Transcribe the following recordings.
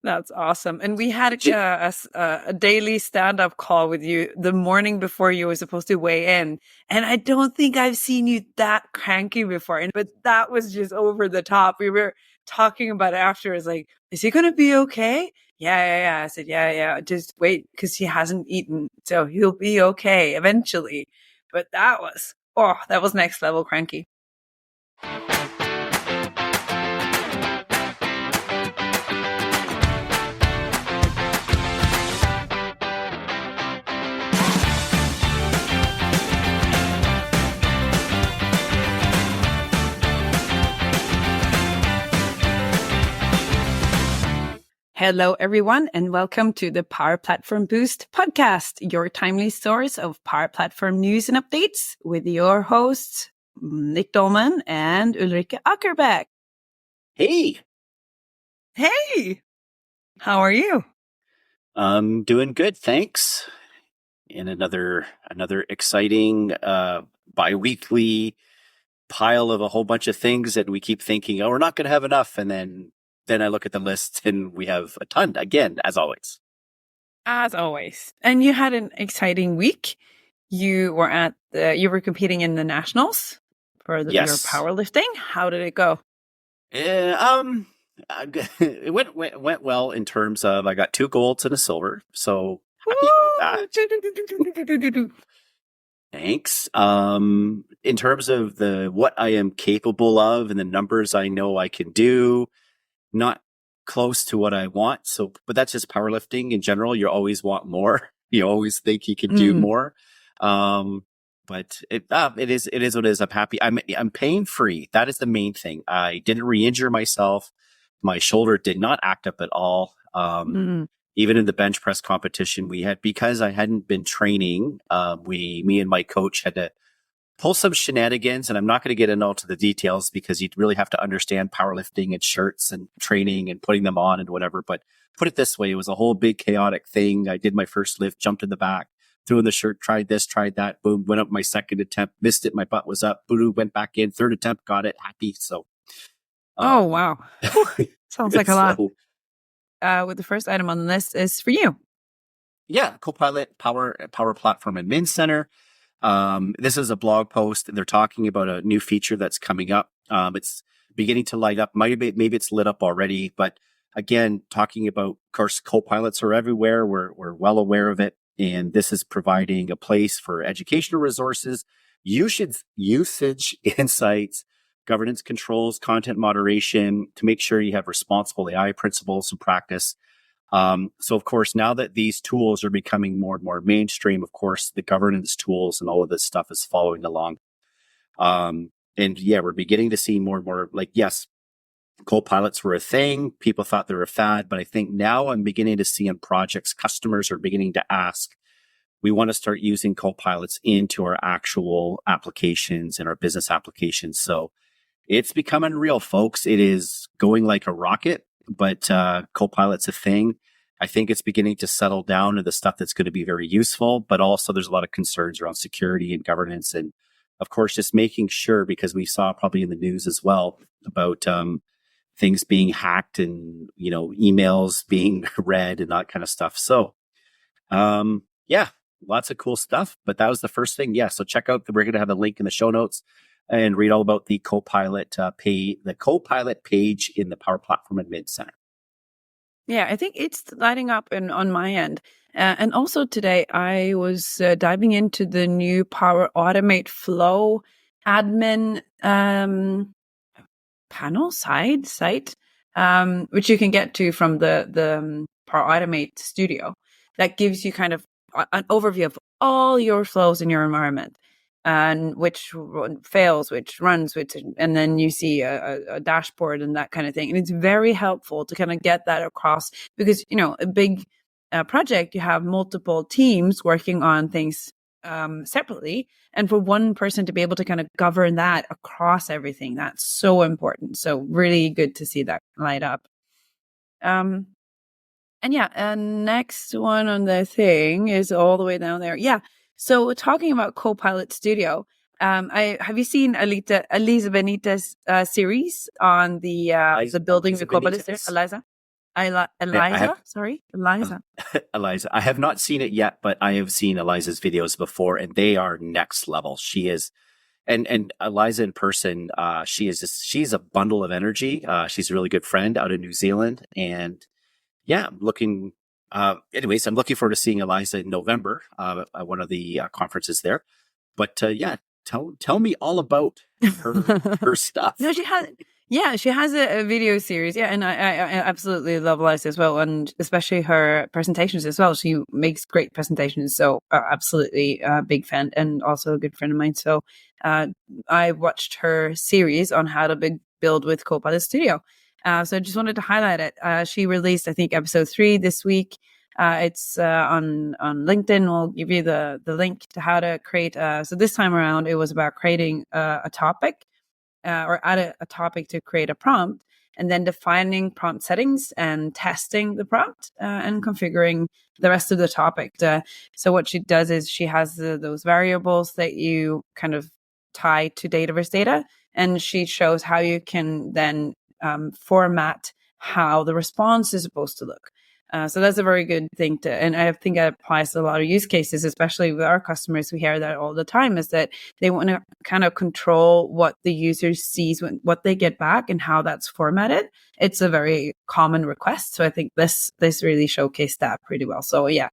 That's awesome. And we had a daily stand-up call with you the morning before you were supposed to weigh in. And I don't think I've seen you that cranky before. But that was just over the top. We were talking about it after. It's like, is he going to be okay? Yeah. I said, yeah. Just wait, because he hasn't eaten. So he'll be okay eventually. But that was next level cranky. Hello, everyone, and welcome to the Power Platform Boost podcast, your timely source of Power Platform news and updates with your hosts, Nick Dolman and Ulrike Ackerbeck. Hey. Hey. How are you? I'm doing good, thanks. In another exciting bi-weekly pile of a whole bunch of things that we keep thinking, we're not going to have enough. And then I look at the list and we have a ton again, as always. As always. And you had an exciting week. You were competing in the nationals for your powerlifting. How did it go? It went well in terms of I got 2 golds and a silver, so happy about that. Thanks. In terms of what I am capable of and the numbers I know I can do, not close to what I want. So, but that's just powerlifting in general. You always want more. You always think you can do more. But it is what it is. I'm happy. I'm pain free. That is the main thing. I didn't re-injure myself. My shoulder did not act up at all. Even in the bench press competition we had, because I hadn't been training, me and my coach had to pull some shenanigans, and I'm not going to get into all to the details because you'd really have to understand powerlifting and shirts and training and putting them on and whatever. But put it this way, it was a whole big chaotic thing. I did my first lift, jumped in the back, threw in the shirt, tried this, tried that, boom, went up my second attempt, missed it, my butt was up, boom, went back in, third attempt, got it, happy. So. Oh, wow. Sounds like a lot. With the first item on the list is for you. Yeah, Copilot Power Platform Admin Center. This is a blog post. They're talking about a new feature that's coming up. It's beginning to light up. Maybe it's lit up already, but again, talking about, of course, Copilots are everywhere. We're well aware of it. And this is providing a place for educational resources, usage insights, governance controls, content moderation to make sure you have responsible AI principles and practice. So of course, now that these tools are becoming more and more mainstream, of course, the governance tools and all of this stuff is following along. And yeah, we're beginning to see more and more yes, Copilots were a thing. People thought they were a fad, but I think now I'm beginning to see in projects, customers are beginning to ask, we want to start using Copilots into our actual applications and our business applications. So it's becoming real, folks. It is going like a rocket, but Copilot's a thing. I think it's beginning to settle down into the stuff that's going to be very useful, but also there's a lot of concerns around security and governance. And of course, just making sure, because we saw probably in the news as well about things being hacked and, emails being read and that kind of stuff. So, yeah, lots of cool stuff, but that was the first thing. Yeah. So check out we're going to have a link in the show notes and read all about the Copilot Copilot page in the Power Platform Admin Center. Yeah, I think it's lighting up on my end. And also today, I was diving into the new Power Automate Flow admin panel site, which you can get to from the Power Automate Studio. That gives you kind of an overview of all your flows in your environment. And which fails, which runs, and then you see a dashboard and that kind of thing. And it's very helpful to kind of get that across because, a big project, you have multiple teams working on things separately. And for one person to be able to kind of govern that across everything, that's so important. So really good to see that light up. And next one on the thing is all the way down there. Yeah. So talking about Copilot Studio, have you seen Elisa Benitez series on the building the Copilot? Eliza Eliza, sorry, Eliza. Eliza. I have not seen it yet, but I have seen Eliza's videos before, and they are next level. She is, and Eliza in person, she's a bundle of energy. She's a really good friend out of New Zealand, and yeah, I'm looking. I'm looking forward to seeing Eliza in November at one of the conferences there. But yeah, tell me all about her stuff. No, she has a video series. Yeah, and I absolutely love Eliza as well, and especially her presentations as well. She makes great presentations, so absolutely a big fan, and also a good friend of mine. So I watched her series on how to build with Copilot Studio. So I just wanted to highlight it. She released, I think, episode 3 this week. It's on LinkedIn. We'll give you the link to how to create. So this time around, it was about creating a topic or add a topic to create a prompt, and then defining prompt settings and testing the prompt and configuring the rest of the topic. So what she does is she has those variables that you kind of tie to Dataverse data, and she shows how you can then format how the response is supposed to look. So that's a very good thing and I think that applies to a lot of use cases, especially with our customers. We hear that all the time, is that they want to kind of control what the user sees what they get back and how that's formatted. It's a very common request. So I think this really showcased that pretty well. So yeah,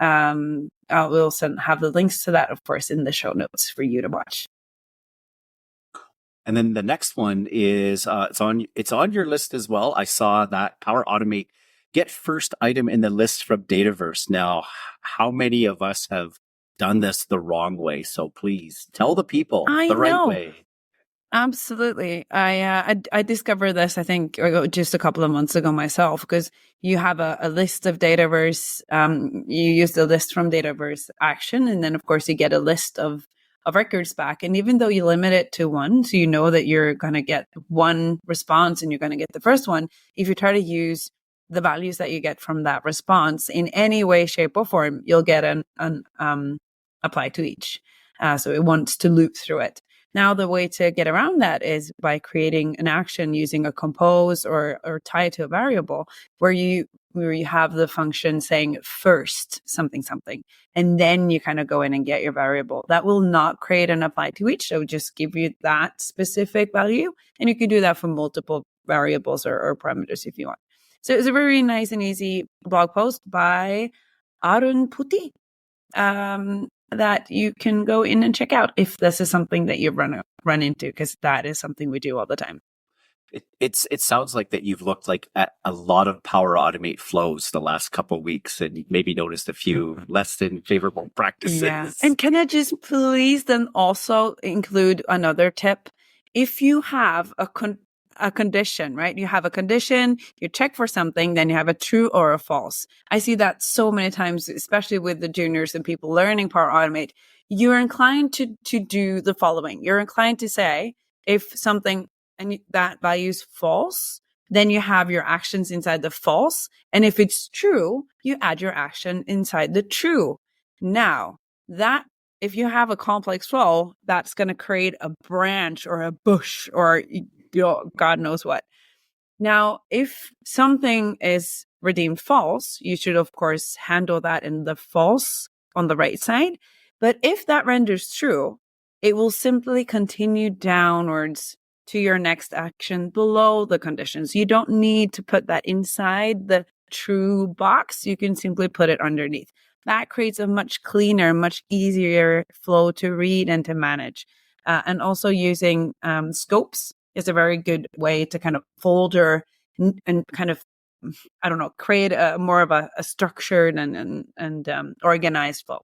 we'll have the links to that, of course, in the show notes for you to watch. And then the next one is it's on your list as well. I saw that Power Automate get first item in the list from Dataverse. Now, how many of us have done this the wrong way? So please tell the people right way. Absolutely. I discovered this, I think, just a couple of months ago myself, because you have a list of Dataverse. You use the list from Dataverse action, and then, of course, you get a list of records back. And even though you limit it to one, so you know that you're going to get one response and you're going to get the first one, if you try to use the values that you get from that response in any way, shape, or form, you'll get an apply to each. So it wants to loop through it. Now, the way to get around that is by creating an action using a compose or tie it to a variable where you have the function saying first something, and then you kind of go in and get your variable. That will not create an apply to each. So just give you that specific value. And you can do that for multiple variables or parameters if you want. So it's a very nice and easy blog post by Arun, Potti, that you can go in and check out if this is something that you've run into, because that is something we do all the time. It sounds like that you've looked at a lot of Power Automate flows the last couple of weeks, and maybe noticed a few less than favorable practices. Yeah. And can I just please then also include another tip? If you have a condition, right? You have a condition, you check for something, then you have a true or a false. I see that so many times, especially with the juniors and people learning Power Automate. You're inclined to do the following. You're inclined to say, if something and that value is false, then you have your actions inside the false. And if it's true, you add your action inside the true. Now, if you have a complex flow, that's going to create a branch or a bush or God knows what. Now, if something is redeemed false, you should, of course, handle that in the false on the right side. But if that renders true, it will simply continue downwards to your next action below the conditions. You don't need to put that inside the true box. You can simply put it underneath. That creates a much cleaner, much easier flow to read and to manage. And also using scopes is a very good way to kind of folder and kind of, I don't know, create more of a structured and organized flow.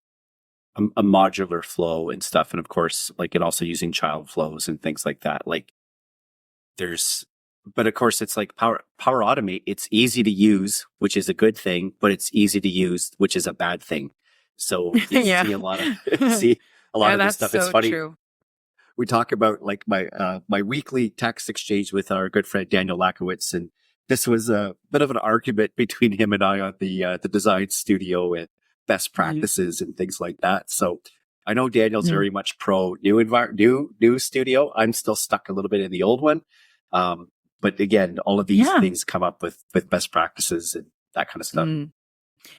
A modular flow and stuff. And of course, and also using child flows and things like that. But of course, it's like Power Automate. It's easy to use, which is a good thing, but it's easy to use, which is a bad thing. So you see a lot of this stuff. It's funny. True. We talk about my weekly text exchange with our good friend Daniel Lakowitz, and this was a bit of an argument between him and I on the design studio and best practices and things like that. So I know Daniel's very much pro new studio. I'm still stuck a little bit in the old one. But again, all of these Yeah. things come up with best practices and that kind of stuff.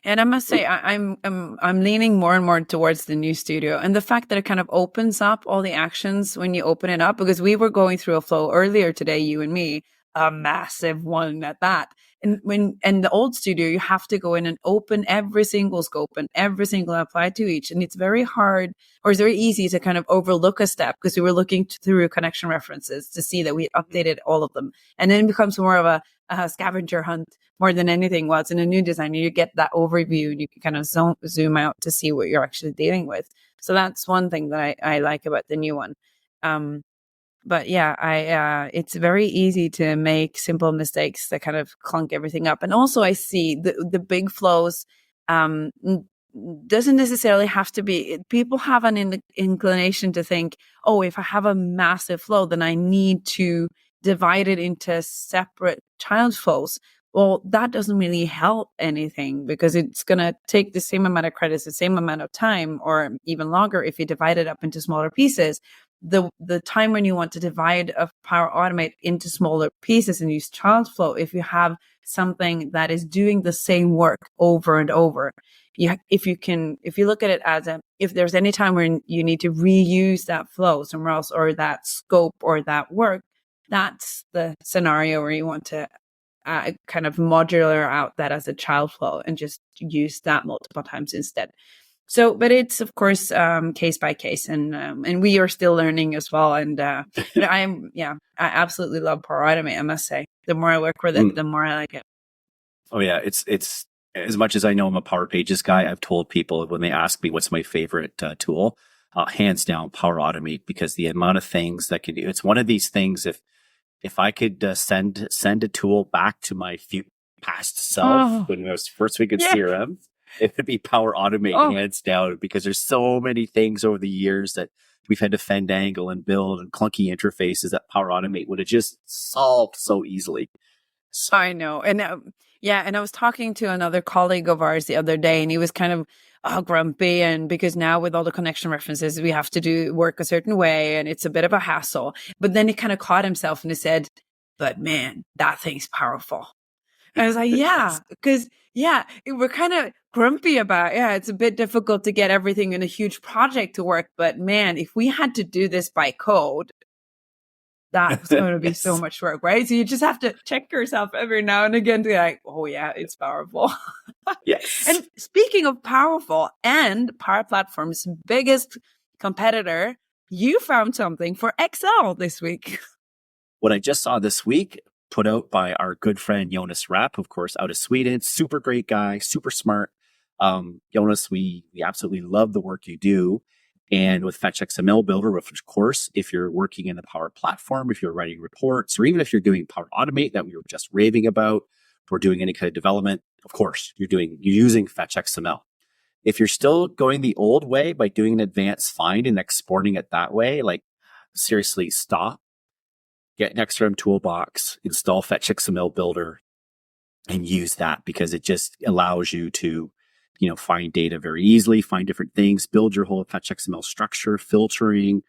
And I must say, I'm leaning more and more towards the new studio, and the fact that it kind of opens up all the actions when you open it up. Because we were going through a flow earlier today, you and me, a massive one at that. And the old studio, you have to go in and open every single scope and every single apply to each, and it's very hard, or it's very easy to kind of overlook a step because we were looking through connection references to see that we updated all of them, and then it becomes more of a scavenger hunt more than anything. Well, it's in a new design, you get that overview and you can kind of zoom out to see what you're actually dealing with. So that's one thing that I like about the new one. But yeah, it's very easy to make simple mistakes that kind of clunk everything up. And also I see the big flows, doesn't necessarily have to be, people have an inclination to think, oh, if I have a massive flow, then I need to divide it into separate child flows. Well, that doesn't really help anything because it's going to take the same amount of credits, the same amount of time, or even longer if you divide it up into smaller pieces. The time when you want to divide a Power Automate into smaller pieces and use child flow, if you have something that is doing the same work over and over, if you look at it as if there's any time when you need to reuse that flow somewhere else, or that scope or that work, that's the scenario where you want to kind of modular out that as a child flow and just use that multiple times instead. So, but it's of course case by case, and we are still learning as well. And but I absolutely love Power Automate. I must say, the more I work with it, the more I like it. Oh yeah, it's as much as I know I'm a Power Pages guy, I've told people when they ask me what's my favorite tool, hands down Power Automate, because the amount of things that can do. It's one of these things. If I could send a tool back to my past self when I was first week at CRM, it would be Power Automate hands down, because there's so many things over the years that we've had to fandangle and build and clunky interfaces that Power Automate would have just solved so easily. So. I know. And and I was talking to another colleague of ours the other day, and he was kind of grumpy, and because now with all the connection references, we have to do work a certain way and it's a bit of a hassle. But then he kind of caught himself and he said, but man, that thing's powerful. And I was like, yeah, because we're kind of grumpy about, it's a bit difficult to get everything in a huge project to work. But man, if we had to do this by code, that was going to be so much work, right? So you just have to check yourself every now and again to be like, oh yeah, it's powerful. Yes. And speaking of powerful, and Power Platform's biggest competitor, you found something for Excel this week. What I just saw this week, put out by our good friend Jonas Rapp, of course, out of Sweden. Super great guy, super smart. Jonas, we absolutely love the work you do. And with Fetch XML Builder, of course, if you're working in the Power Platform, if you're writing reports, or even if you're doing Power Automate that we were just raving about, or doing any kind of development, of course, you're using Fetch XML. If you're still going the old way by doing an advanced find and exporting it that way, like seriously, stop. Get an XRM toolbox, install Fetch XML Builder, and use that, because it just allows you to find data very easily, find different things, build your whole Fetch XML structure, filtering,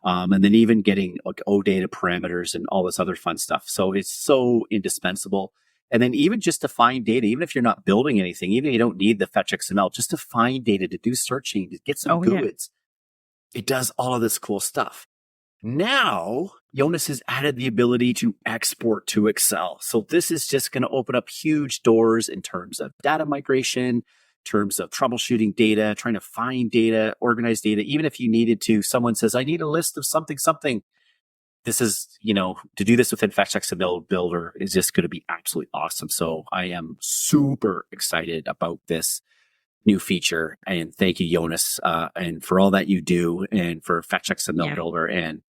and then even getting like OData parameters and all this other fun stuff. So it's so indispensable. And then even just to find data, even if you're not building anything, even if you don't need the Fetch XML, just to find data, to do searching, to get some GUIDs, it does all of this cool stuff. Now, Jonas has added the ability to export to Excel. So this is just going to open up huge doors in terms of data migration, terms of troubleshooting data, trying to find data, organize data. Even if you needed to, someone says, I need a list of something. This is, to do this within Fetch XML Builder is just going to be absolutely awesome. So I am super excited about this new feature. And thank you, Jonas, and for all that you do, and for Fetch XML Builder. And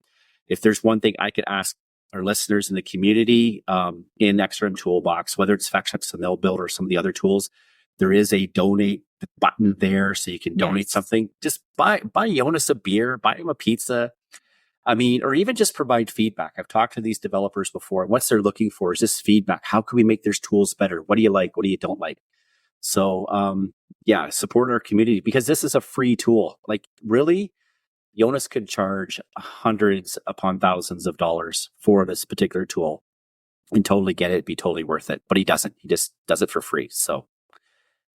if there's one thing I could ask our listeners in the community, in XRM Toolbox, whether it's Fetch XML Builder or some of the other tools, there is a donate button there, so you can donate something. Just buy Jonas a beer, buy him a pizza. I mean, or even just provide feedback. I've talked to these developers before, and what they're looking for is just feedback. How can we make their tools better? What do you like? What do you don't like? So, support our community, because this is a free tool. Like, really, Jonas could charge hundreds upon thousands of dollars for this particular tool. and totally get it. It'd be totally worth it. But he doesn't. He just does it for free. So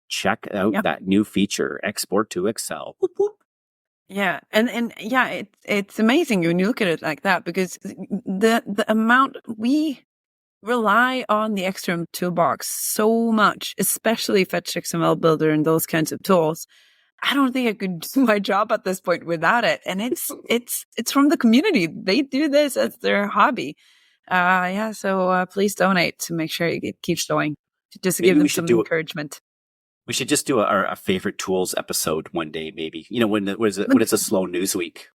check out that new feature, export to Excel. Whoop, whoop. Yeah. And yeah, it's amazing when you look at it like that, because the amount we rely on the Extreme toolbox so much, especially Fetch XML Builder and those kinds of tools. I don't think I could do my job at this point without it. And it's from the community. They do this as their hobby. So please donate to make sure it keeps going. Just to give them some encouragement. We should just do a favorite tools episode one day, maybe. When it's a slow news week,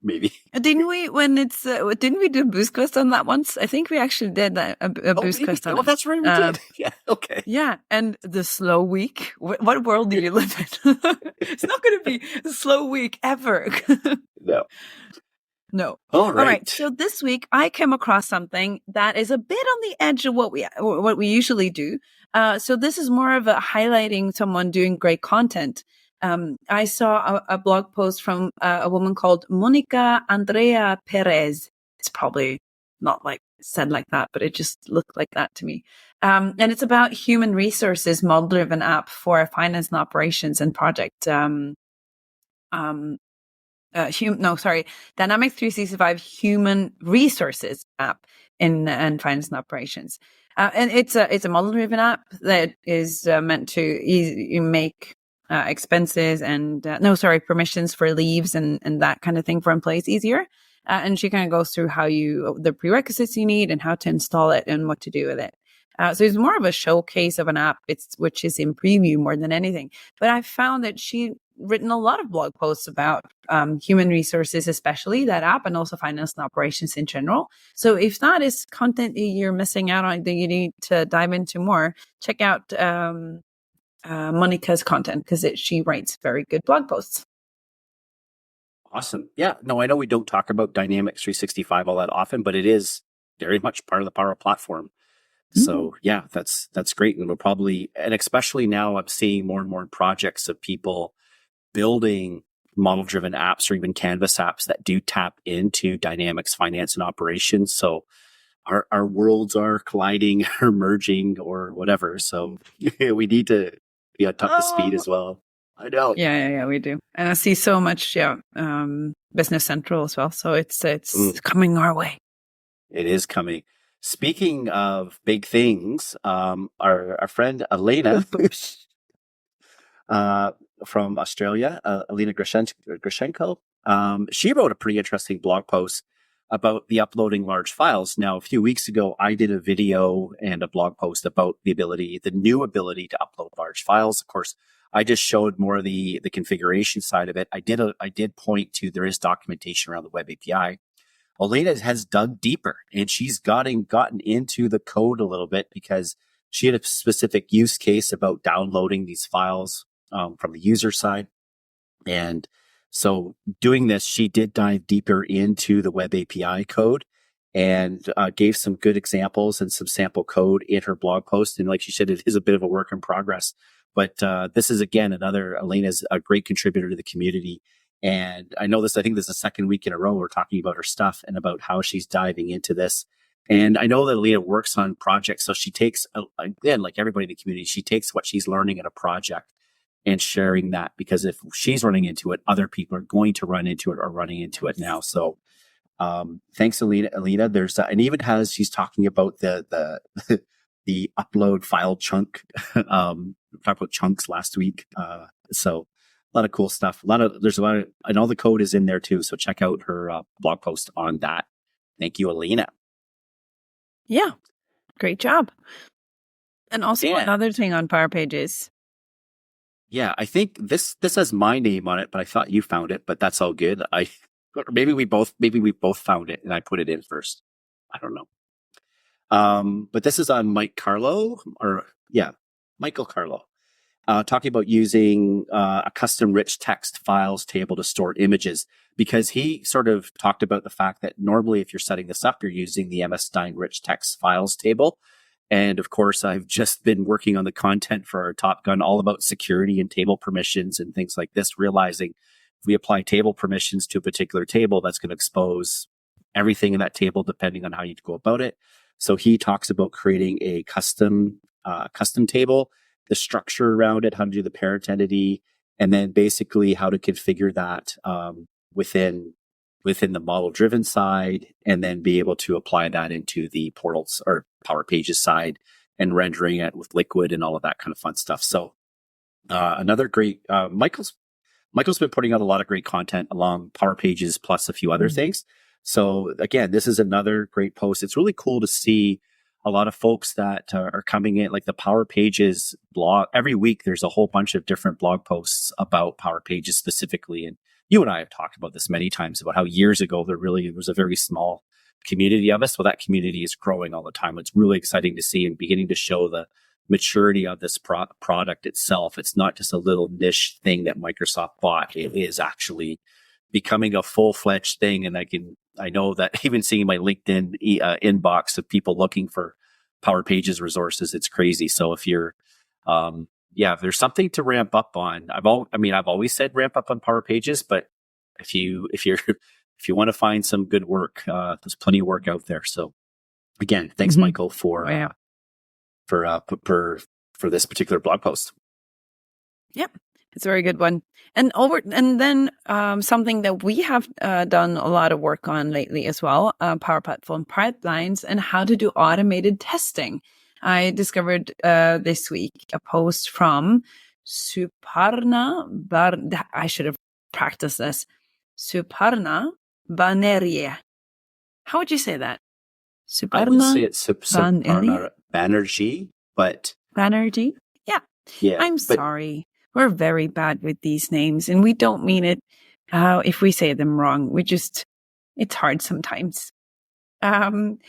maybe. Didn't we? Didn't we do Boost Quest on that once? I think we actually did a Boost Quest on it. Oh, that's right, we did. Yeah, okay. Yeah, and the slow week. What world do you live in? It's not going to be a slow week ever. No. All right. So this week I came across something that is a bit on the edge of what we usually do. So this is more of a highlighting someone doing great content. I saw a blog post from a woman called Mónica Andrea Pérez. It's probably not said like that, but it just looked like that to me. And it's about human resources model-driven app for finance and operations and project. Dynamics 365 human resources app in finance and operations. And it's a model-driven app that is meant to make expenses and permissions for leaves and that kind of thing for employees easier. And she kind of goes through the prerequisites you need and how to install it and what to do with it. So it's more of a showcase of an app, which is in preview more than anything. But I found that she'd written a lot of blog posts about human resources, especially that app, and also finance and operations in general. So if that is content you're missing out on that you need to dive into more, check out Monica's content, because she writes very good blog posts. Awesome. Yeah. No, I know we don't talk about Dynamics 365 all that often, but it is very much part of the Power Platform. So yeah, that's great. And and especially now I'm seeing more and more projects of people building model-driven apps or even Canvas apps that do tap into Dynamics finance and operations. So our worlds are colliding or merging or whatever. So we need to be on top of speed as well. I know. Yeah, we do. And I see so much, Business Central as well. So it's coming our way. It is coming. Speaking of big things, our friend Olena from Australia, Olena Grischenko, she wrote a pretty interesting blog post about the uploading large files. Now, a few weeks ago, I did a video and a blog post about the new ability to upload large files. Of course, I just showed more of the configuration side of it. I did point to there is documentation around the web API. Olena has dug deeper and she's gotten into the code a little bit because she had a specific use case about downloading these files from the user side. And so doing this, she did dive deeper into the web API code and gave some good examples and some sample code in her blog post. And like she said, it is a bit of a work in progress. But this is, again, Olena's a great contributor to the community. And I think this is the second week in a row we're talking about her stuff and about how she's diving into this. And I know that Olena works on projects. So she takes, again, like everybody in the community, she takes what she's learning in a project and sharing that, because if she's running into it, other people are going to run into it or running into it now. So thanks, Olena. There's, and even she's talking about the upload file chunk. We talked about chunks last week. So a lot of cool stuff. And all the code is in there too. So check out her blog post on that. Thank you, Olena. Yeah, great job. And also another thing on Power Pages. Yeah, I think this has my name on it, but I thought you found it, but that's all good. Maybe we both found it and I put it in first. I don't know. But this is on Michael Carlo. Talking about using a custom rich text files table to store images, because he sort of talked about the fact that normally if you're setting this up, you're using the MS Stein rich text files table. And of course, I've just been working on the content for our Top Gun all about security and table permissions and things like this, realizing if we apply table permissions to a particular table, that's going to expose everything in that table depending on how you go about it. So he talks about creating a custom table, the structure around it, how to do the parent entity, and then basically how to configure that within the model driven side, and then be able to apply that into the portals or Power Pages side and rendering it with Liquid and all of that kind of fun stuff. So another great Michael's been putting out a lot of great content along Power Pages plus a few other things. So again, this is another great post. It's really cool to see a lot of folks that are coming in, like the Power Pages blog. Every week, there's a whole bunch of different blog posts about Power Pages specifically. And you and I have talked about this many times about how years ago there was a very small community of us. Well, that community is growing all the time. It's really exciting to see and beginning to show the maturity of this product itself. It's not just a little niche thing that Microsoft bought. It is actually becoming a full-fledged thing. And I know that even seeing my LinkedIn inbox of people looking for Power Pages resources, it's crazy. So if you're, if there's something to ramp up on, I've always said ramp up on Power Pages, but if you want to find some good work, there's plenty of work out there. So again, thanks, Michael, for this particular blog post. Yep, it's a very good one. And then something that we have done a lot of work on lately as well, Power Platform pipelines and how to do automated testing. I discovered this week a post from Suparna. I should have practiced this. Suparna Banerjee. How would you say that? Suparna. I would say it's Suparna Banerjee, but Banerjee. Yeah. I'm sorry. We're very bad with these names, and we don't mean it if we say them wrong. It's hard sometimes. And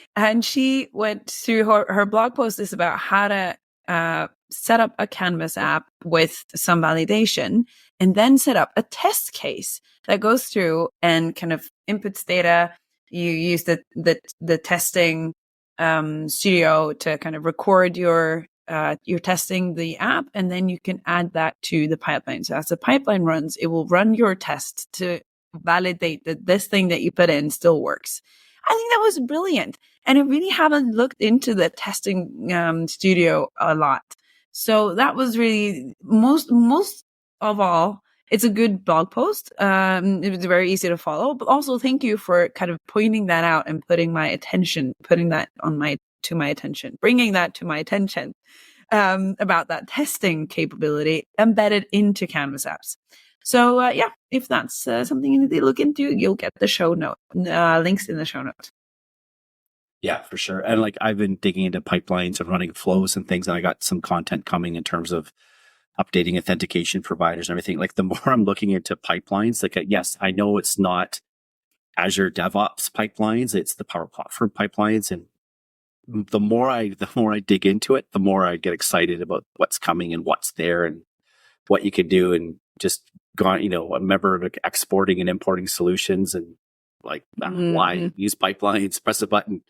she went through her blog post is about how to set up a Canvas app with some validation and then set up a test case that goes through and kind of inputs data. You use the testing studio to kind of record you're testing the app, and then you can add that to the pipeline. So as the pipeline runs, it will run your test to validate that this thing that you put in still works. I think that was brilliant. And I really haven't looked into the testing studio a lot. So that was really most of all, it's a good blog post. It was very easy to follow, but also thank you for kind of pointing that out and bringing that to my attention about that testing capability embedded into Canvas apps. So if that's something you need to look into, you'll get the show note links in the show notes. Yeah, for sure. And like I've been digging into pipelines and running flows and things, and I got some content coming in terms of updating authentication providers and everything. Like the more I'm looking into pipelines, like yes, I know it's not Azure DevOps pipelines, it's the Power Platform pipelines. And the more I dig into it, the more I get excited about what's coming and what's there and what you can do. And just I remember like exporting and importing solutions and like why use pipelines, press a button.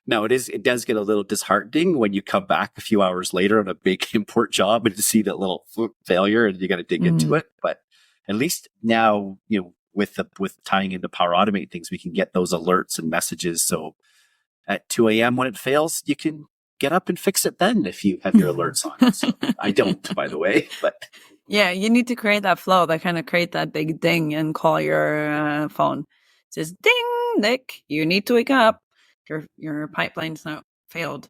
Now it does get a little disheartening when you come back a few hours later on a big import job and to see that little failure and you got to dig into it. But at least now, with tying into Power Automate things, we can get those alerts and messages. So at 2 a.m. when it fails, you can get up and fix it then if you have your alerts on. So I don't, by the way, but. Yeah, you need to create that flow that kind of create that big ding and call your phone. It says, ding, Nick, you need to wake up. Your pipeline's now failed.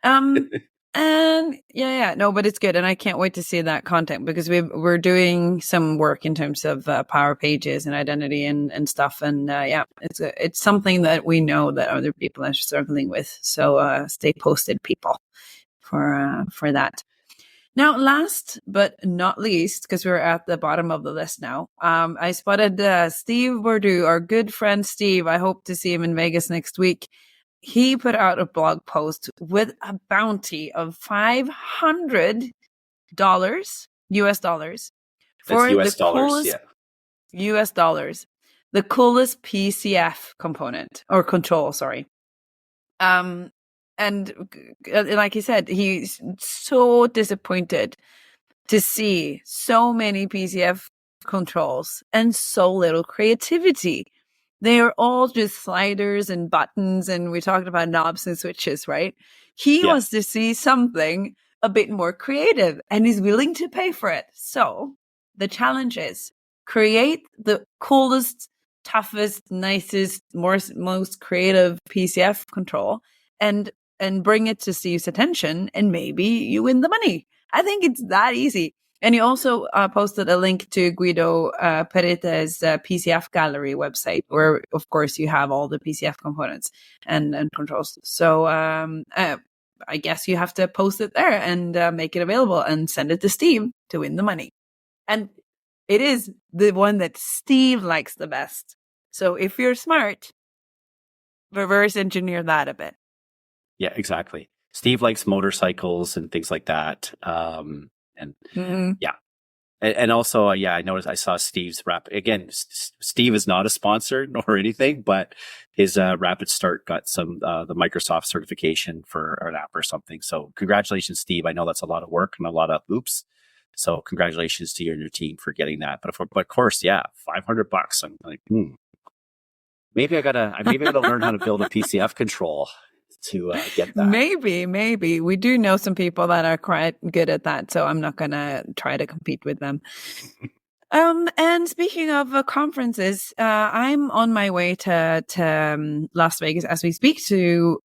And but it's good. And I can't wait to see that content because we're doing some work in terms of Power Pages and identity and stuff. And it's something that we know that other people are struggling with. So stay posted, people, for that. Now, last but not least, because we're at the bottom of the list now, I spotted Steve Bordeaux, our good friend Steve. I hope to see him in Vegas next week. He put out a blog post with a bounty of $500 US dollars for US the coolest US dollars, the coolest PCF component or control. Sorry. And like he said, he's so disappointed to see so many PCF controls and so little creativity. They are all just sliders and buttons, and we talked about knobs and switches, right? He Yeah. wants to see something a bit more creative, and he's willing to pay for it. So the challenge is create the coolest, toughest, nicest, most creative PCF control and bring it to Steve's attention, and maybe you win the money. I think it's that easy. And you also posted a link to Guido Perez's PCF gallery website, where, of course, you have all the PCF components and controls. So I guess you have to post it there and make it available and send it to Steve to win the money. And it is the one that Steve likes the best. So if you're smart, reverse engineer that a bit. Yeah, exactly. Steve likes motorcycles and things like that. Yeah. And also, I noticed, I saw Steve's again, Steve is not a sponsor nor anything, but his Rapid Start got some, the Microsoft certification for an app or something. So congratulations, Steve. I know that's a lot of work and a lot of oops. So congratulations to you and your team for getting that. But of course, yeah, $500. I'm like, maybe I gotta learn how to build a PCF control to get that. Maybe. We do know some people that are quite good at that, so I'm not going to try to compete with them. And speaking of conferences, I'm on my way to Las Vegas as we speak to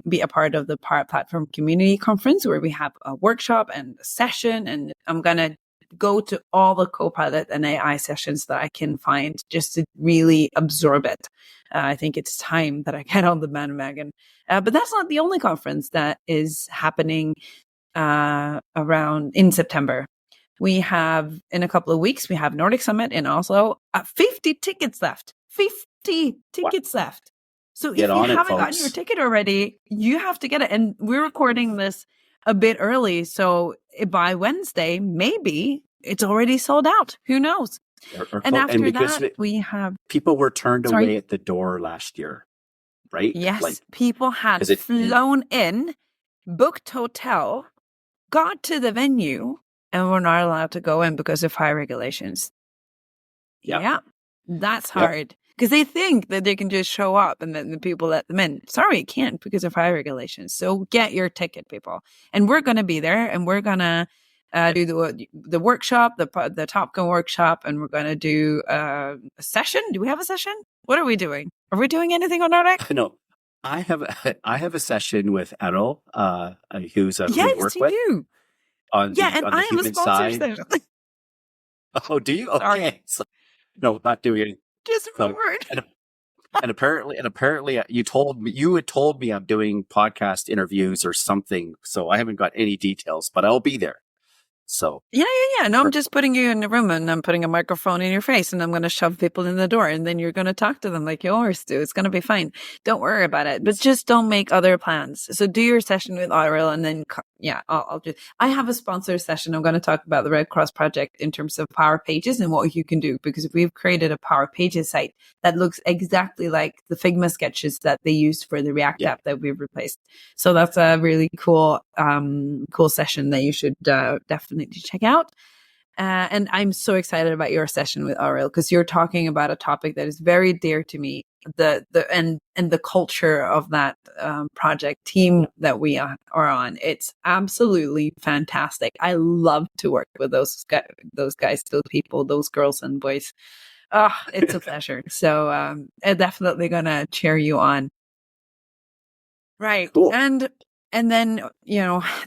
be a part of the Power Platform Community Conference, where we have a workshop and a session, and I'm going to go to all the Copilot and AI sessions that I can find just to really absorb it. I think it's time that I get on the bandwagon. But that's not the only conference that is happening around in September. We have, in a couple of weeks, we have Nordic Summit in Oslo. 50 tickets left. 50 tickets left. So if you haven't gotten your ticket already, you have to get it. And we're recording this a bit early. So by Wednesday, maybe it's already sold out. Who knows? And after that, we have... People were turned away at the door last year, right? Yes. People had flown in, booked hotel, got to the venue, and were not allowed to go in because of high regulations. Yeah. That's hard. Because they think that they can just show up and then the people let them in. Sorry, you can't because of high regulations. So get your ticket, people. And we're going to be there, and we're going to do the workshop, the Top Gun workshop, and we're going to do a session. Do we have a session? What are we doing? Are we doing anything on Nordic? No. I have a session with Arun, who's who we work with. You do. On the I am a sponsor session. Oh, do you? Okay. So, no, not doing it. Just a word. And apparently you had told me I'm doing podcast interviews or something. So I haven't got any details, but I'll be there. So yeah. No, I'm just putting you in the room, and I'm putting a microphone in your face, and I'm going to shove people in the door, and then you're going to talk to them like you always do. It's going to be fine. Don't worry about it, but just don't make other plans. So do your session with Arun, and then I'll just. I have a sponsor session. I'm going to talk about the Red Cross project in terms of Power Pages and what you can do, because we've created a Power Pages site that looks exactly like the Figma sketches that they used for the React app that we've replaced. So that's a really cool session that you should definitely check out. And I'm so excited about your session with Arun, because you're talking about a topic that is very dear to me, and the culture of that project team that we are on. It's absolutely fantastic. I love to work with those guys, those people, those girls and boys. It's a pleasure. So I'm definitely gonna cheer you on. Right. Cool. And then,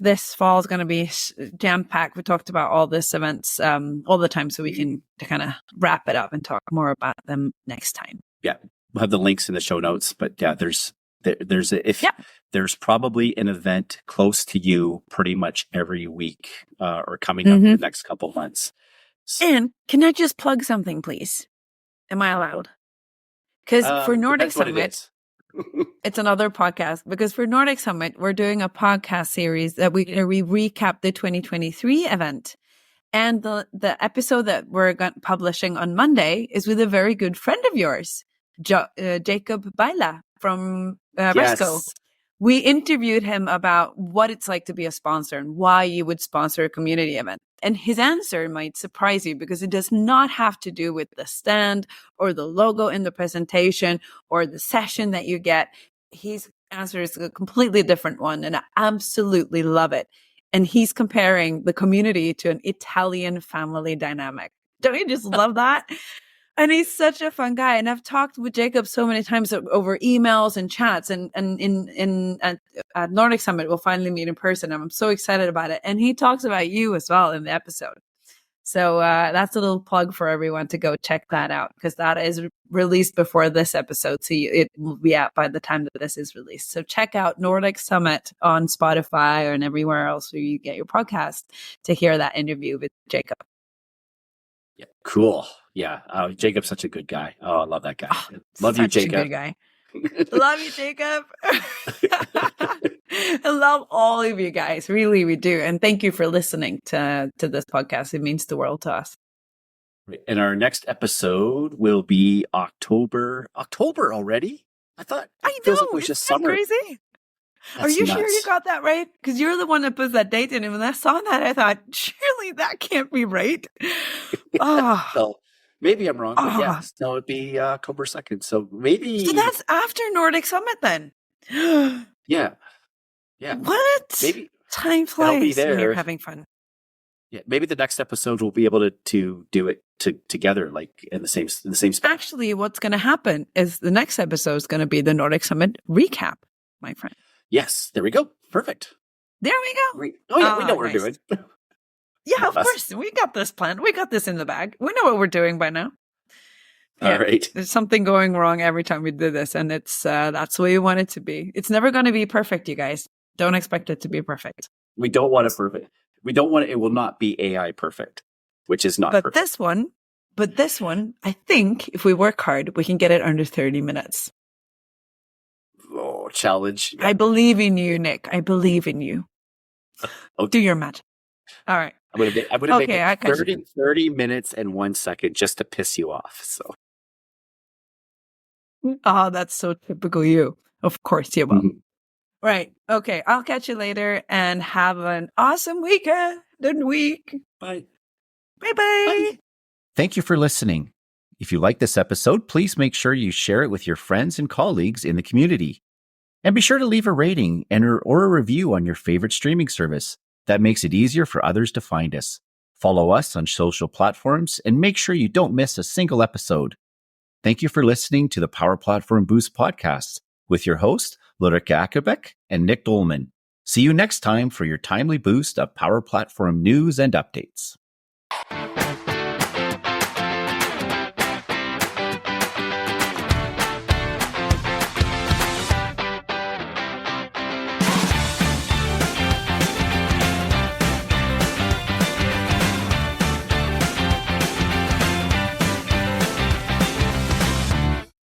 this fall is going to be jam-packed. We talked about all these events all the time, so we can kind of wrap it up and talk more about them next time. Yeah, we'll have the links in the show notes. But yeah, there's probably an event close to you pretty much every week or coming up in the next couple of months. And can I just plug something, please? Am I allowed? Because for Nordic Summit... It's another podcast, because for Nordic Summit, we're doing a podcast series that we recap the 2023 event. And the episode that we're publishing on Monday is with a very good friend of yours, Jacob Baila from Resco. we interviewed him about what it's like to be a sponsor and why you would sponsor a community event. And his answer might surprise you because it does not have to do with the stand or the logo in the presentation or the session that you get. His answer is a completely different one, and I absolutely love it. And he's comparing the community to an Italian family dynamic. Don't you just love that? And he's such a fun guy. And I've talked with Jacob so many times over emails and chats. And at Nordic Summit, we'll finally meet in person. I'm so excited about it. And he talks about you as well in the episode. So that's a little plug for everyone to go check that out, because that is released before this episode. So it will be out by the time that this is released. So check out Nordic Summit on Spotify and everywhere else where you get your podcast to hear that interview with Jacob. Yeah, cool. Yeah, Jacob's such a good guy. Oh, I love that guy. Love you, Jacob. Such a good guy. Love you, Jacob. I love all of you guys. Really, we do. And thank you for listening to this podcast. It means the world to us. And our next episode will be October. October already? I thought it feels like it was just summer. Crazy. Are you sure you got that right? Because you're the one that put that date in. And when I saw that, I thought, surely that can't be right. So maybe I'm wrong, but yes. No, it'd be October 2nd. So maybe. So that's after Nordic Summit then. Yeah. What? Maybe. Time flies I'll be there. when you're having fun. Yeah, maybe the next episode we'll be able to do it together, like in the same spot. Actually, what's going to happen is the next episode is going to be the Nordic Summit recap, my friend. Yes, there we go. Perfect. There we go. We know what we're doing. Yeah, of course. We got this planned. We got this in the bag. We know what we're doing by now. All right. There's something going wrong every time we do this, and it's that's the way we want it to be. It's never going to be perfect, you guys. Don't expect it to be perfect. We don't want it perfect. We don't want it. It will not be AI perfect, which is not perfect. But this one, I think if we work hard, we can get it under 30 minutes. Oh, challenge. Yeah. I believe in you, Nick. I believe in you. Okay. Do your magic. All right. I'm going to make it 30 minutes and 1 second just to piss you off. So. Oh, that's so typical you. Of course you will. Mm-hmm. Right. Okay. I'll catch you later and have an awesome week. Bye. Bye-bye. Thank you for listening. If you like this episode, please make sure you share it with your friends and colleagues in the community. And be sure to leave a rating or a review on your favorite streaming service. That makes it easier for others to find us. Follow us on social platforms and make sure you don't miss a single episode. Thank you for listening to the Power Platform Boost podcast with your host, Ulrika Ackerbeck and Nick Dolman. See you next time for your timely boost of Power Platform news and updates.